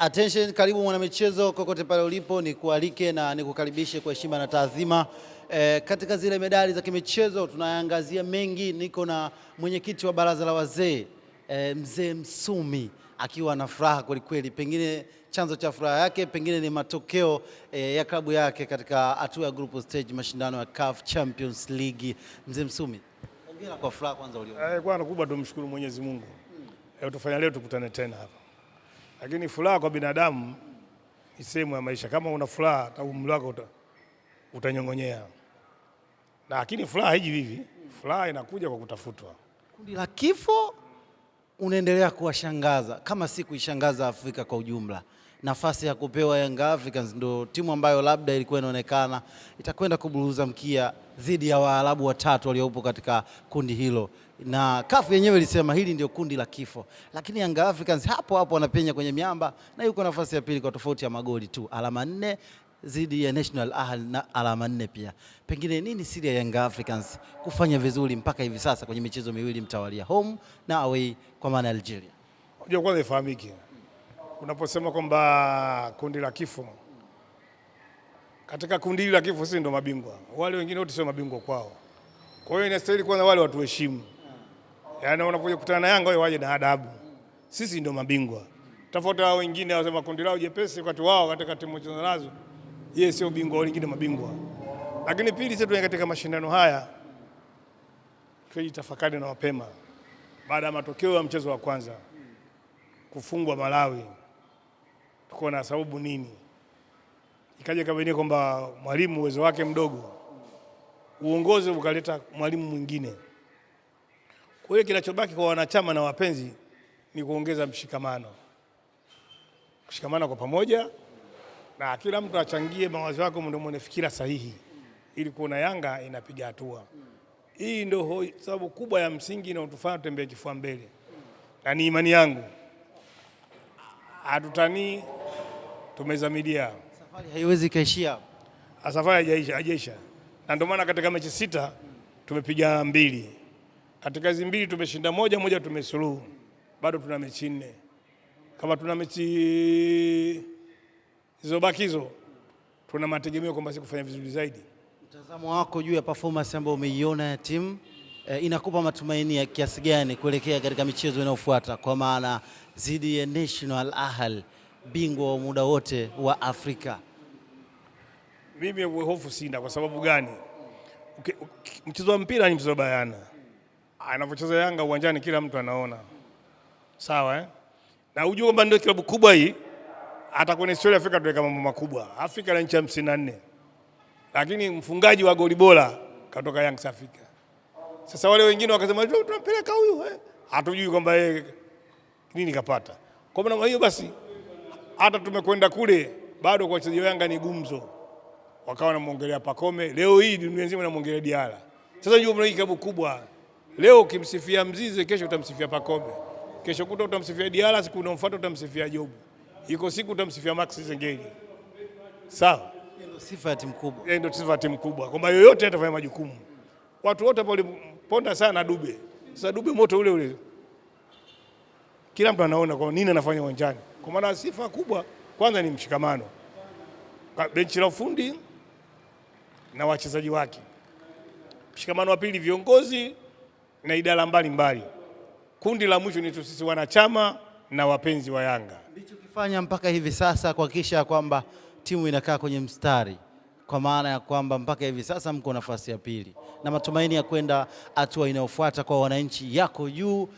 Attention, karibu mwana michezo kokote pale ulipo, ni kualike na nikukaribishe kwa heshima na taadhima. Katika zile medali za kimichezo tunaangazia mengi. Niko na mwenyekiti wa baraza la wazee Mzee Msumi akiwa na furaha kweli kweli. Pengine chanzo cha furaha yake pengine ni matokeo ya klabu yake katika hatua ya group stage mashindano ya CAF Champions League. Mzee Msumi, hongera kwa furaha kwanza ulio. Kwanza kubwa tumshukuru Mwenyezi Mungu. Tufanya leo tukutane tena hapa. Lakini furaha kwa binadamu ni sehemu ya maisha. Kama una furaha hata umri wako utanyongonyea. Lakini furaha hiji hivi, furaha inakuja kwa kutafutwa. Kundi la kifo unaendelea kuwashangaza kama si kuishangaza Afrika kwa ujumla. Nafasi ya kupewa Young Africans ndio timu ambayo labda ilikuwa inaonekana itakwenda kuburuza mkia dhidi ya Waarabu watatu waliopo katika kundi hilo, na CAF yenyewe ilisema hili ndio kundi la kifo, lakini Young Africans hapo hapo wanapenya kwenye miamba na yuko nafasi ya pili kwa tofauti ya magoli tu, alama 4 dhidi ya National Ahli na alama 4 pia. Pengine nini siri ya Young Africans kufanya vizuri mpaka hivi sasa kwenye michezo miwili mtawalia, home na away kwa maana Algeria? Unajua, kwanza ifahamike, unaposema kwamba kundi la kifo, katika kundi la kifo sisi ndo mabingwa, wale wengine wote sio mabingwa kwao. Kwa hiyo inastahili kwanza wale watu heshimu, yaani unapokuja kukutana na Yanga wao waje na adabu. Sisi ndo mabingwa, tofauti wao wengine wasema kundi lao jepesi, wakati wao katika timu nazo yeye sio bingwa, wengine mabingwa. Lakini pili, sisi katika mashindano haya tujitafakari na mapema baada ya matokeo ya mchezo wa kwanza kufungwa Malawi. Tuko na sababu nini? Ikaja kabainika kwamba mwalimu uwezo wake mdogo, uongozi ukaleta mwalimu mwingine. Kwa hiyo kinachobaki kwa wanachama na wapenzi ni kuongeza mshikamano, kushikamana kwa pamoja, na kila mtu achangie mawazo yake, ndio mwenye fikira sahihi, ili kuona Yanga inapiga hatua. Hii ndio sababu kubwa ya msingi inayotufanya tutembee kifua mbele, na ni imani yangu hatutani, tumezamilia. Safari haiwezi kaishia. Safari haijaisha. Na ndio maana katika mechi 6 tumepiga 2. Katika hizo 2 tumeshinda moja tumesuluhu. Bado tuna mechi 4. Kama tuna mechi zilizobaki hizo, tuna mategemeo kwamba sisi kufanya vizuri zaidi. Mtazamo wako juu ya performance ambayo umeiona ya timu inakupa matumaini ya kiasi gani kuelekea katika michezo inayofuata, kwa maana dhidi ya National Ahli, bingwa wa muda wote wa Afrika? Mimi hofu sina. Kwa sababu gani? Mchezo wa mpira ni mchezo bayana. Anapocheza Yanga uwanjani kila mtu anaona. Sawa Na ujue kwamba ndio klabu kubwa hii, hata kwenye historia ya Afrika tunaweka mambo makubwa. Afrika na nchi 54. Lakini mfungaji wa goli bora katoka Young Africa. Sasa wale wengine wakasema tunampeleka huyu, hatujui kwamba yeye nini kapata. Kwa maana hiyo basi hata tumekwenda kule bado kwa wachezaji wa Yanga ni gumzo. Wakawa wanamuongelea Pacome, leo hii dunia nzima inamuongelea Diala. Sasa hiyo mna klabu kubwa. Leo ukimsifia Mzize, kesho utamsifia Pacome. Kesho kuta utamsifia Diala, siku unaofuata utamsifia Jobu. Iko siku utamsifia Max Zengeli. Sawa? Ndio sifa ya timu kubwa. Ndio sifa ya timu kubwa. Kwamba yoyote atafanya majukumu. Watu wote ambao waliponda sana Dube. Sasa Dube moto ule ule. Kila mtu anaona kwa nini anafanya uwanjani. Kwa maana sifa kubwa kwanza ni mshikamano. Benchi la ufundi na wachezaji wake. Mshikamano wa pili viongozi na idara mbalimbali. Kundi la mwisho ni sisi wanachama na wapenzi wa Yanga. Ndicho kifanya mpaka hivi sasa kuhakikisha kwamba timu inakaa kwenye mstari, kwa maana ya kwamba mpaka hivi sasa mko nafasi ya pili na matumaini ya kwenda hatua inayofuata kwa wananchi yako juu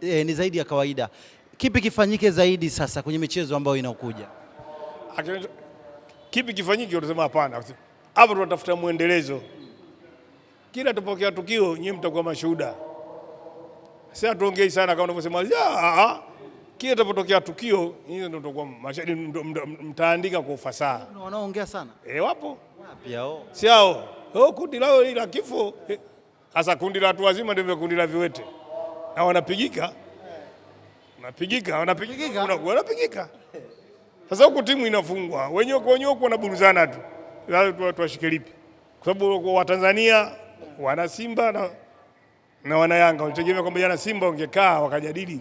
ni zaidi ya kawaida. Kipi kifanyike zaidi sasa kwenye michezo ambayo inakuja? Kipi kifanyike? Unasema hapana. Hapo tunatafuta muendelezo. Kila tupokea tukio nyinyi mtakuwa mashuhuda. Sasa tuongei sana kama unavyosema, kila tunapotokea tukio nyinyi ndio mtakuwa mashahidi, mtaandika kwa ufasaha. Wanaongea sana. Wapo. Wapi hao? Si hao. Kundi lao la kifo. Sasa kundi la watu wazima ndio kundi la viwete. Na wanapigika. Wanapigika. Sasa huko timu inafungwa. Wenyewe kwa wenyewe wanaburuzana tu. Lazima tuwashike lipi? Kwa sababu wa Tanzania wana Simba na wana Yanga. Walitegemea kwamba jana Simba wangekaa wakajadili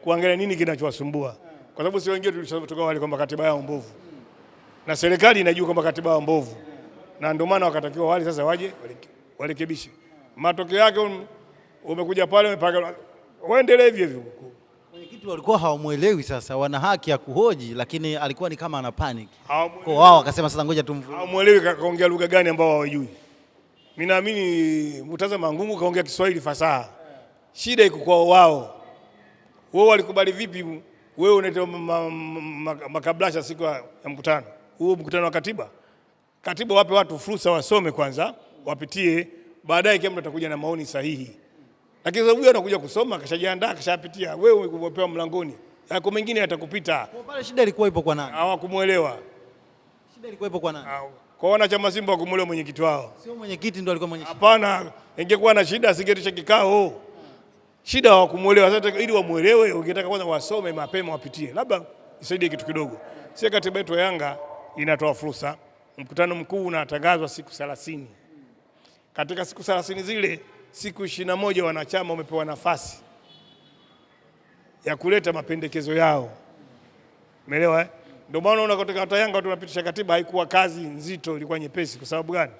kuangalia nini kinachowasumbua. kwa sababu si wengine tulishatoka wale kwamba katiba yao mbovu, na serikali inajua kwamba katiba yao mbovu, na ndio maana wakatakiwa wale sasa waje warekebishe. Matokeo yake umekuja pale umepaka waendelee hivyo hivyo. Mwenyekiti walikuwa hawamuelewi, sasa wana haki ya kuhoji, lakini alikuwa ni kama ana panic. Kwa wao wakasema sasa ngoja tumvue. Hawamuelewi kaongea lugha gani ambao hawajui. Mimi naamini Murtaza Mangungu kaongea Kiswahili fasaha. Shida iko kwa wao. Wao walikubali vipi wewe unaita makablasha siku ya mkutano? Huo mkutano wa katiba. Katiba wape watu fursa wasome kwanza, wapitie, baadaye kama atakuja na maoni sahihi. Lakini sababu huyo anakuja kusoma, kashajiandaa, kashapitia, wewe umepewa mlangoni. Yako mengine yatakupita. Kwa pale shida ilikuwa ipo kwa nani? Hawakumuelewa. Shida ilikuwa ipo kwa nani? Kwa wanachama Simba wakumuelewa mwenyekiti wao. Sio mwenyekiti ndo alikuwa mwenye shida. Hapana, ingekuwa na shida asingetisha kikao. Shida hawakumuelewa. Sasa ili wamuelewe, ungetaka kwanza wasome mapema wapitie. Labda isaidie kitu kidogo. Si katiba yetu ya Yanga inatoa fursa. Mkutano mkuu unatangazwa siku 30. Katika siku 30 zile, siku 21 wanachama wamepewa nafasi ya kuleta mapendekezo yao. Umeelewa? Ndio maana unaona katika Yanga tunapitisha katiba haikuwa kazi nzito, ilikuwa nyepesi. Kwa sababu gani?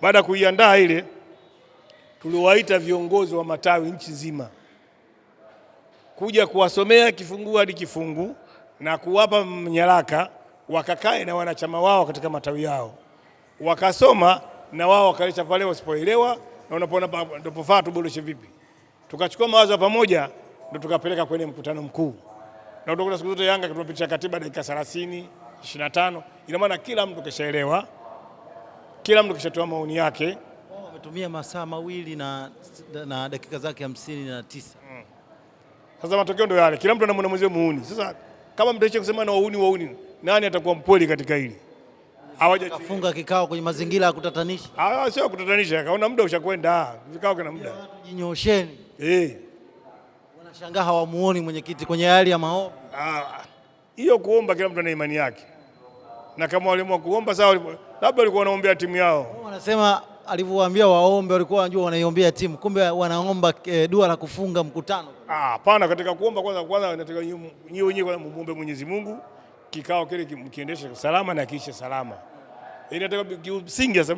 Baada ya kuiandaa ile, tuliwaita viongozi wa matawi nchi nzima kuja kuwasomea kifungu hadi kifungu na kuwapa nyaraka, wakakae na wanachama wao katika matawi yao, wakasoma na wao wakaleta pale wasipoelewa, na unapoona ndopofaa tuboreshe vipi. Tukachukua mawazo pamoja, ndio tukapeleka kwenye mkutano mkuu. Na utakuta siku zote Yanga tunapitisha katiba dakika 30, 25. Ina maana kila mtu kishaelewa, kila mtu kishatoa maoni yake. Wao wametumia masaa mawili na dakika zake 59. Sasa matokeo ndio yale. Kila mtu anamwona mwenzie muuni. Sasa kama mtaiche kusema na wauni, nani atakuwa mpoli katika hili? Kafunga kikao kwenye mazingira ya kutatanisha. Sio kutatanisha, kaona muda ushakwenda. Vikao kana muda. Jinyosheni. Wanashangaa hawamuoni mwenyekiti kwenye hali ya maombi. Hiyo kuomba kila mtu ana imani yake. Na kama waliamua kuomba sawa, labda walikuwa wanaombea timu yao. Wanasema alivyowaambia waombe walikuwa wanajua wanaiombea timu, kumbe wanaomba dua la kufunga mkutano. Hapana, katika kuomba kwanza nataka nyinyi wenyewe muombe Mwenyezi Mungu kikao kile mkiendeshe salama na kiishe salama. Inataka kimsingi sasa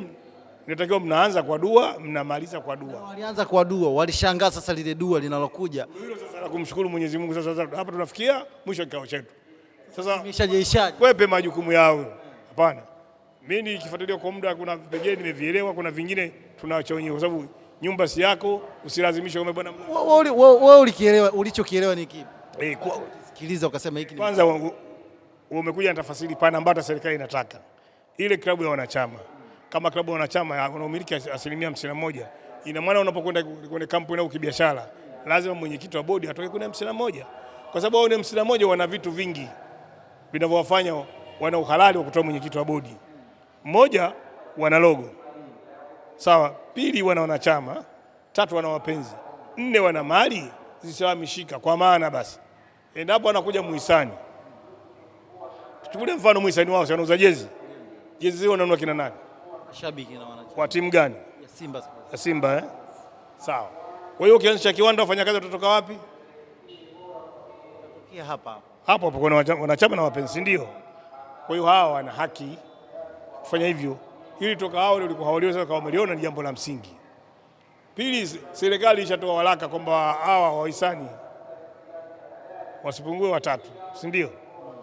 inatakiwa mnaanza kwa dua, mnamaliza kwa dua. Walianza kwa dua, walishangaa sasa lile dua linalokuja. Hilo sasa la kumshukuru Mwenyezi Mungu. Sasa hapa tunafikia mwisho kikao chetu. Sasa imeshajeishaje? Kwepe majukumu yao. Hapana. Mimi nikifuatilia kwa muda kuna vipengele nimevielewa, kuna vingine tunaacha wenyewe kwa sababu nyumba si yako, usilazimishe wewe bwana. Wewe ulikielewa, ulichokielewa ni kipi? Sikiliza ukasema hiki. Kwanza umekuja na tafasiri pana ambayo serikali inataka. Ile klabu ya wanachama, kama klabu ya wanachama wanaomiliki 51%, ina maana unapokwenda kwenye kampuni au kibiashara, lazima mwenyekiti wa bodi atoke kwenye 51%. Kwa sababu wao ni 51 wana vitu vingi vinavyowafanya wana uhalali wa kutoa mwenyekiti wa bodi. Moja, wana logo. Sawa, pili wana wanachama, tatu wana wapenzi, 4 wana mali zisizohamishika. Kwa maana basi endapo anakuja muhisani, tuchukulie mfano muhisani wao anauza jezi. Jezi zao wananunua kina nani? Mashabiki na wanachama. Wa timu gani? Ya Simba. Ya Simba Sawa. Kwa hiyo ukianzisha kiwanda wafanyakazi watatoka wapi? Tokea hapa. Hapo kuna wanachama na wapenzi ndio. Kwa hiyo hawa wana haki kufanya hivyo. Ili toka hao walikuwa hawaliweza sasa kama wameliona ni jambo la msingi. Pili, serikali ishatoa waraka kwamba hawa wahisani wasipungue 3, si ndio?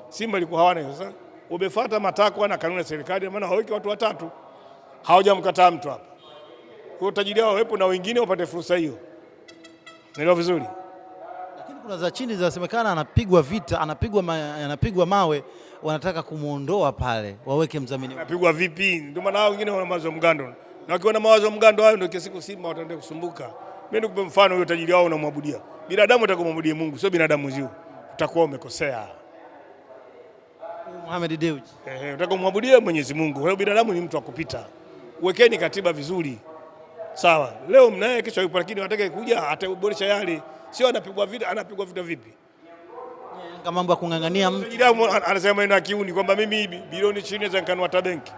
Simba ilikuwa hawana hiyo. Sasa umefuata matakwa na kanuni ya serikali, maana haweki watu 3. Hawajamkataa mtu hapa. Kwa hiyo tajiri wao wepo na wengine wapate fursa hiyo. Naelewa vizuri. Lakini kuna za chini zinasemekana anapigwa vita, anapigwa mawe, wanataka kumuondoa pale, waweke mdhamini. Anapigwa vipi? Ndio maana hao wengine wana mawazo mgando. Na wakiwa na mawazo mgando hayo ndio kila siku Simba wataendelea kusumbuka. Mimi nikupe mfano, huyo tajiri wao unamwabudia. Binadamu utakomwabudia Mungu, sio binadamu zio. Utakuwa umekosea. Mohamed Dewji. Utakomwabudia Mwenyezi Mungu. Wewe binadamu ni mtu wa kupita. Wekeni katiba vizuri. Sawa. Leo mnaye kesho yupo, lakini wanataka kuja ataboresha yale. Sio anapigwa vita vipi? Kama mambo ya kungangania mtu. Anasema maneno ya kiuni kwamba mimi bilioni 20 naweza nikanunua hata benki.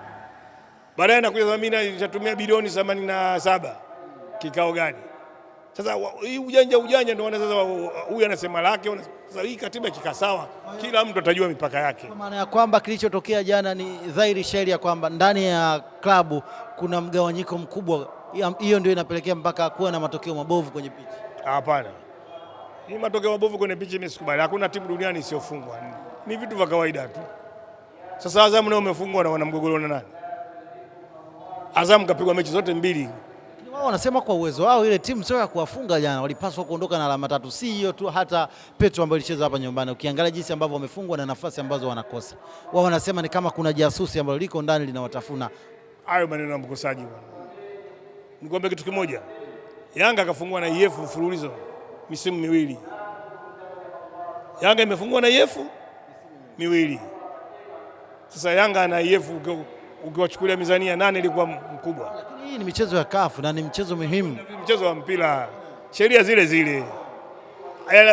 Baadaye anakuja mimi nitatumia bilioni 87. Kikao gani? Sasa hii ujanja ndio sasa huyu anasema lake. Sasa hii katiba ikikaa sawa, kila mtu atajua mipaka yake. Kwa maana ya kwamba kilichotokea jana ni dhahiri shahiri ya kwamba ndani ya klabu kuna mgawanyiko mkubwa, hiyo ndio inapelekea mpaka kuwa na matokeo mabovu kwenye pichi. Hapana, hii matokeo mabovu kwenye pichi mimi sikubali. Hakuna timu duniani isiyofungwa, ni vitu vya kawaida tu. Sasa Azam nao umefungwa na wana mgogoro na nani? Azam kapigwa mechi zote mbili. Wao wanasema kwa uwezo wao ile timu sio ya kuwafunga jana, walipaswa kuondoka na alama 3. Si hiyo tu, hata Petro ambayo ilicheza hapa nyumbani, ukiangalia jinsi ambavyo wamefungwa na nafasi ambazo wanakosa, wao wanasema ni kama kuna jasusi ambalo liko ndani linawatafuna. Hayo maneno ya mkosaji bwana. Nikwambia kitu kimoja, Yanga akafungwa na IF mfululizo misimu miwili. Yanga imefungwa na IF miwili. Sasa Yanga na IF ukiwachukulia mizania, nani ilikuwa mkubwa? Lakini hii ni michezo ya CAF na ni mchezo muhimu. Mchezo wa mpira, sheria zile zile,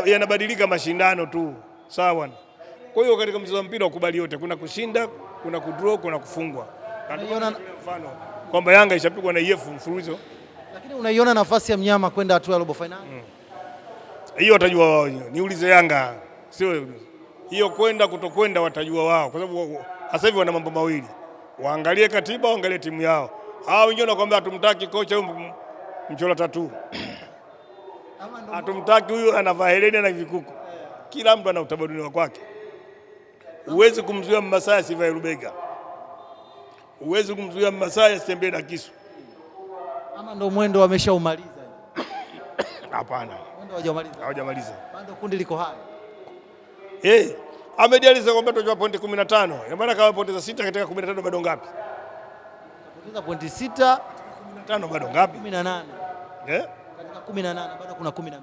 yanabadilika mashindano tu, sawa. Kwa hiyo katika mchezo wa mpira ukubali yote, kuna kushinda, kuna kudraw, kuna kufungwa. Unaiona mfano kwamba Yanga ishapigwa na IF mfululizo. Lakini unaiona nafasi ya mnyama kwenda hatua ya robo finali? Hiyo watajua wao, niulize Yanga, sio hiyo kwenda kutokwenda, watajua wao, kwa sababu sasa hivi wana mambo mawili, waangalie katiba, waangalie timu yao. Hao wengine wanakuambia hatumtaki kocha huyu mchola tatu, hatumtaki huyu anavaa heleni na vikuku. Kila mtu ana utamaduni wake. Huwezi kumzuia Mmasai asivae rubega, huwezi kumzuia Mmasai asitembee na kisu. Ama ndio mwendo wameshaumaliza? Hapana, mwendo hawajamaliza. Bado kundi liko hai. Ahmed Ally kwamba toa pointi 15. Ina maana kama pointi 6 katika 15 bado ngapi? Kapoteza pointi 6, 15 bado ngapi? 18. Katika 18 bado kuna 12.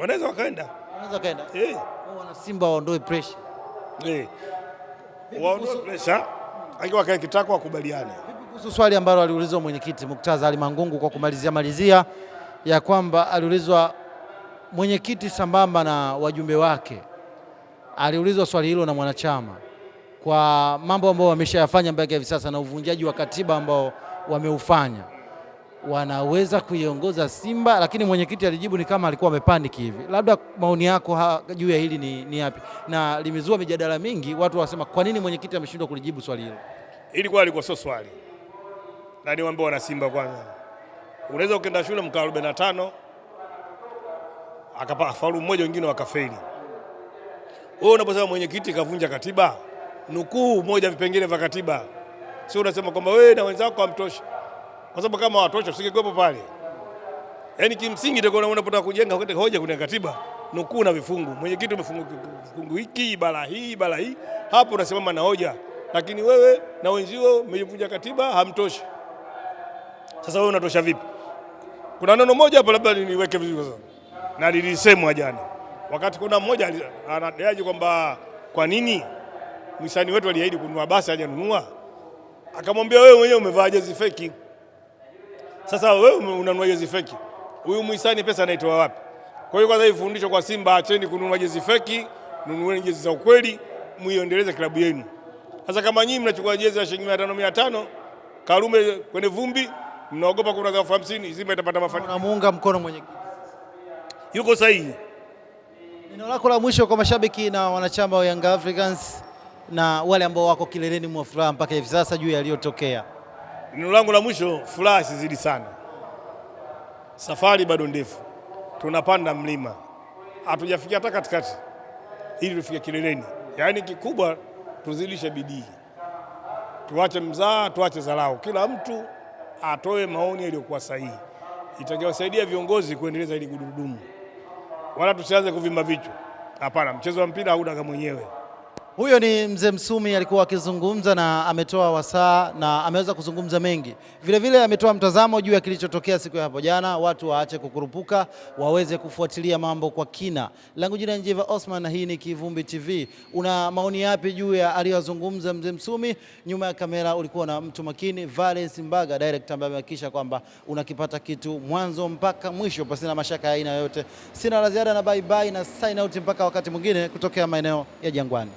Wanaweza wakaenda. Wao wana Simba waondoe pressure. Waondoe pressure. Akiwa kae kitako wakubaliane. Vipi kuhusu swali ambalo aliulizwa mwenyekiti Murtaza Ali Mangungu kwa kumalizia ya kwamba aliulizwa mwenyekiti sambamba na wajumbe wake, aliulizwa swali hilo na mwanachama kwa mambo ambayo wameshayafanya mpaka hivi sasa na uvunjaji wa katiba ambao wameufanya, wanaweza kuiongoza Simba? Lakini mwenyekiti alijibu ni kama alikuwa amepanic hivi. Labda maoni yako juu ya hili ni yapi? Na limezua mijadala mingi, watu wasema kwa nini mwenyekiti ameshindwa kulijibu swali hilo? Ilikuwa alikuwa sio swali. Na niwaambie wana Simba kwanza, unaweza ukenda shule mkaa 45 akapata faulu mmoja, wengine wakafeli. Wewe unaposema mwenyekiti kavunja katiba, nukuu moja vipengele vya katiba. Sio unasema kwamba wewe na wenzako hamtoshi. Kwa sababu kama watoto usingekuepo pale. Yaani kimsingi ndio unapotaka kujenga hoja kwenye katiba, nukuu na vifungu. Mwenyekiti umefungu hiki, ibara hii, hapo unasimama na hoja. Lakini wewe na wenzio mmevunja katiba, hamtoshi. Sasa wewe unatosha vipi? Kuna neno moja hapo labda niweke vizuri sana. Na lilisemwa jana. Wakati kuna mmoja anadai kwamba kwa nini mwisani wetu aliahidi kununua basi hajanunua. Akamwambia wewe mwenyewe umevaa jezi feki. Sasa wewe unanunua jezi feki, huyu mwisani pesa anaitoa wapi? Kwa hiyo kwanza ifundisho kwa Simba, acheni kununua jezi feki, nunueni jezi za ukweli, muiendeleze klabu yenu. Sasa kama nyinyi mnachukua jezi ya shilingi 500 Karume kwenye vumbi, mnaogopa kuna 50, Simba itapata mafanikio. Unamuunga mkono mwenyekiti. Yuko sahihi. Neno lako la mwisho kwa mashabiki na wanachama wa Young Africans na wale ambao wako kileleni mwa furaha mpaka hivi sasa juu yaliyotokea? Neno langu la mwisho, furaha isizidi sana. Safari bado ndefu. Tunapanda mlima. Hatujafikia hata katikati. Ili tufike kileleni. Yaani kikubwa tuzidishe bidii. Tuache mzaa, tuache dharau. Kila mtu atoe maoni yaliyokuwa sahihi. Itakayowasaidia viongozi kuendeleza hili gurudumu. Wala tusianze kuvimba vichwa. Hapana, mchezo wa mpira hauna kama mwenyewe. Huyo ni Mzee Msumi, alikuwa akizungumza na ametoa wasaa na ameweza kuzungumza mengi. Vile ametoa mtazamo juu ya kilichotokea siku ya hapo jana. Watu waache kukurupuka, waweze kufuatilia mambo kwa kina. Langu jina Njiva Osman na hii ni Kivumbi TV. Una maoni yapi juu ya aliyozungumza Mzee Msumi? Nyuma ya kamera ulikuwa na mtu makini, Valence Mbaga, director ambaye amehakikisha kwamba unakipata kitu mwanzo mpaka mwisho pasina mashaka ya aina yoyote. Sina la ziada na bye bye na sign out mpaka wakati mwingine kutokea maeneo ya Jangwani.